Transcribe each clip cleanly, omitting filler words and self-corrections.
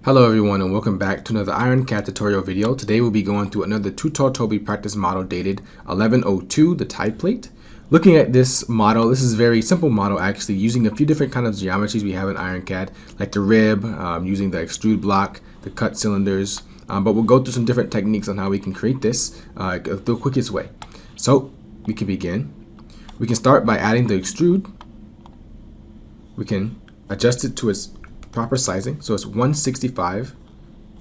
Hello everyone and welcome back to another IronCAD tutorial video. Today we'll be going through another Toby practice model dated 1102, the tide plate. Looking at this model, this is a very simple model actually, using a few different kinds of geometries we have in IronCAD, like the rib, using the extrude block, the cut cylinders, but we'll go through some different techniques on how we can create this the quickest way. So we can begin. We can start by adding the extrude. We can adjust it to its proper sizing, so it's 165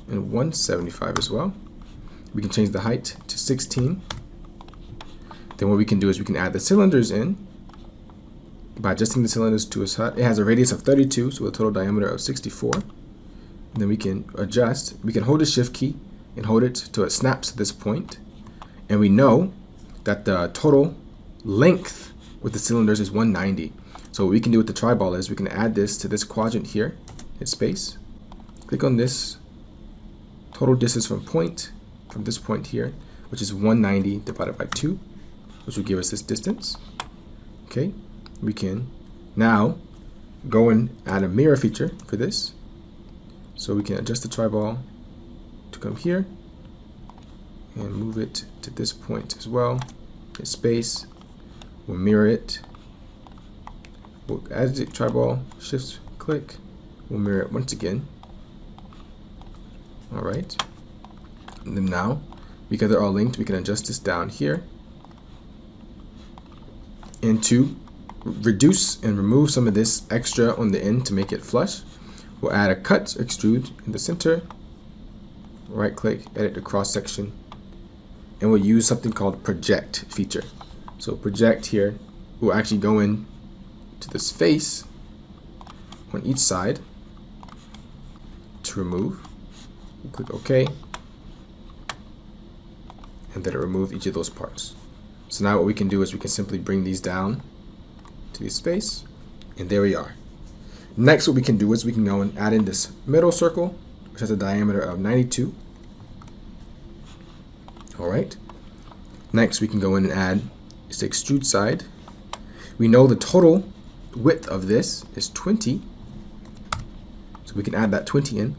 and 175 as well. We can change the height to 16. Then what we can do is we can add the cylinders in by adjusting the cylinders to its height. It has a radius of 32, so a total diameter of 64. And then we can adjust. We can hold the shift key and hold it till it snaps to this point. And we know that the total length with the cylinders is 190. So what we can do with the TriBall is we can add this to this quadrant here. Hit space, click on this total distance from this point here, which is 190 divided by 2, which will give us this distance. Okay, we can now go and add a mirror feature for this. So we can adjust the TriBall to come here and move it to this point as well. Hit space, we'll mirror it. We'll add the TriBall, shift click. We'll mirror it once again. Alright. And then now, because they're all linked, we can adjust this down here. And to reduce and remove some of this extra on the end to make it flush, we'll add a cut extrude in the center. Right click, edit the cross section. And we'll use something called project feature. So project here will actually go in to this face on each side. To remove, we'll click OK, and then it remove each of those parts. So now what we can do is we can simply bring these down to the space, and there we are. Next, what we can do is we can go and add in this middle circle, which has a diameter of 92. All right. Next, we can go in and add this extrude side. We know the total width of this is 20. So we can add that 20 in.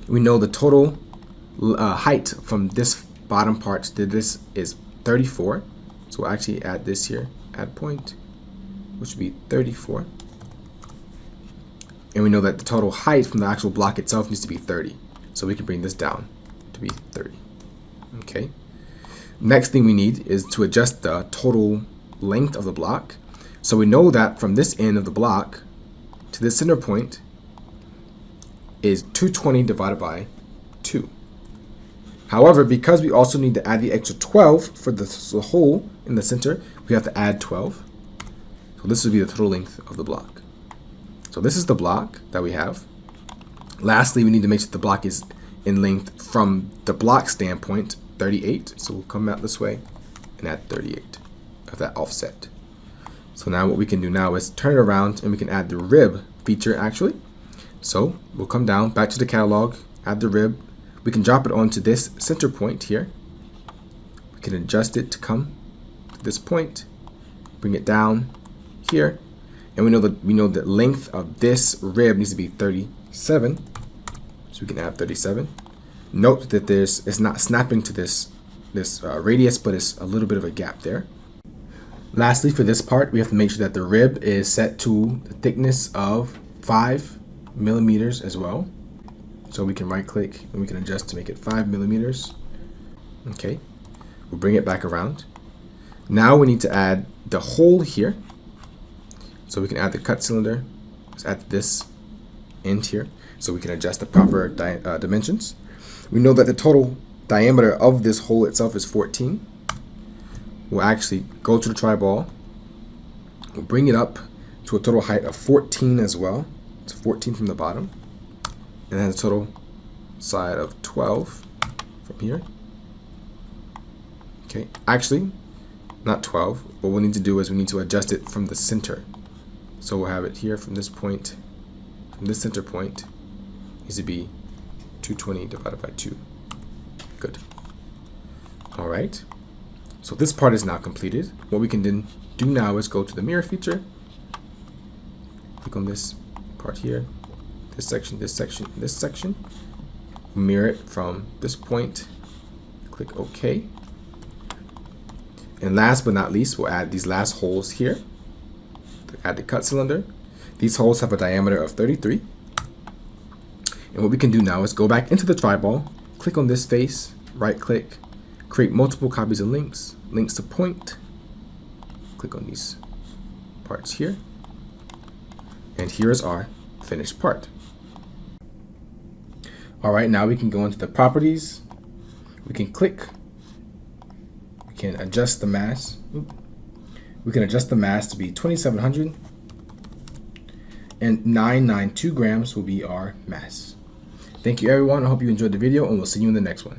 We know the total height from this bottom part to this is 34. So we'll actually add this here, add point, which would be 34. And we know that the total height from the actual block itself needs to be 30. So we can bring this down to be 30. Okay. Next thing we need is to adjust the total length of the block. So we know that from this end of the block to this center point is 220 divided by 2. However, because we also need to add the extra 12 for the hole in the center, we have to add 12. So this would be the total length of the block. So this is the block that we have. Lastly, we need to make sure the block is in length from the block standpoint, 38. So we'll come out this way and add 38 of that offset. So now what we can do now is turn it around and we can add the rib feature actually. So we'll come down back to the catalog, add the rib. We can drop it onto this center point here. We can adjust it to come to this point, bring it down here, and we know the length of this rib needs to be 37. So we can add 37. Note that it's not snapping to this radius, but it's a little bit of a gap there. Lastly, for this part, we have to make sure that the rib is set to the thickness of 5 millimeters as well. So we can right click and we can adjust to make it 5 millimeters. Okay, we'll bring it back around. Now we need to add the hole here. So we can add the cut cylinder. Let's add this end here so we can adjust the proper dimensions. We know that the total diameter of this hole itself is 14. We'll actually go to the TriBall. We'll bring it up to a total height of 14 as well. It's 14 from the bottom. And then a total side of 12 from here. Okay, actually, not 12. What we'll need to do is we need to adjust it from the center. So we'll have it here from this point, from this center point, needs to be 220 divided by 2. Good. All right. So this part is now completed. What we can then do now is go to the mirror feature. Click on this part here, this section, this section, this section, mirror it from this point. Click OK. And last but not least, we'll add these last holes here. Add the cut cylinder. These holes have a diameter of 33. And what we can do now is go back into the TriBall, click on this face, right click, create multiple copies of links, links to point, click on these parts here, and here is our finished part. Alright, now we can go into the properties, we can click, we can adjust the mass, we can adjust the mass to be 2700, and 992 grams will be our mass. Thank you everyone, I hope you enjoyed the video, and we'll see you in the next one.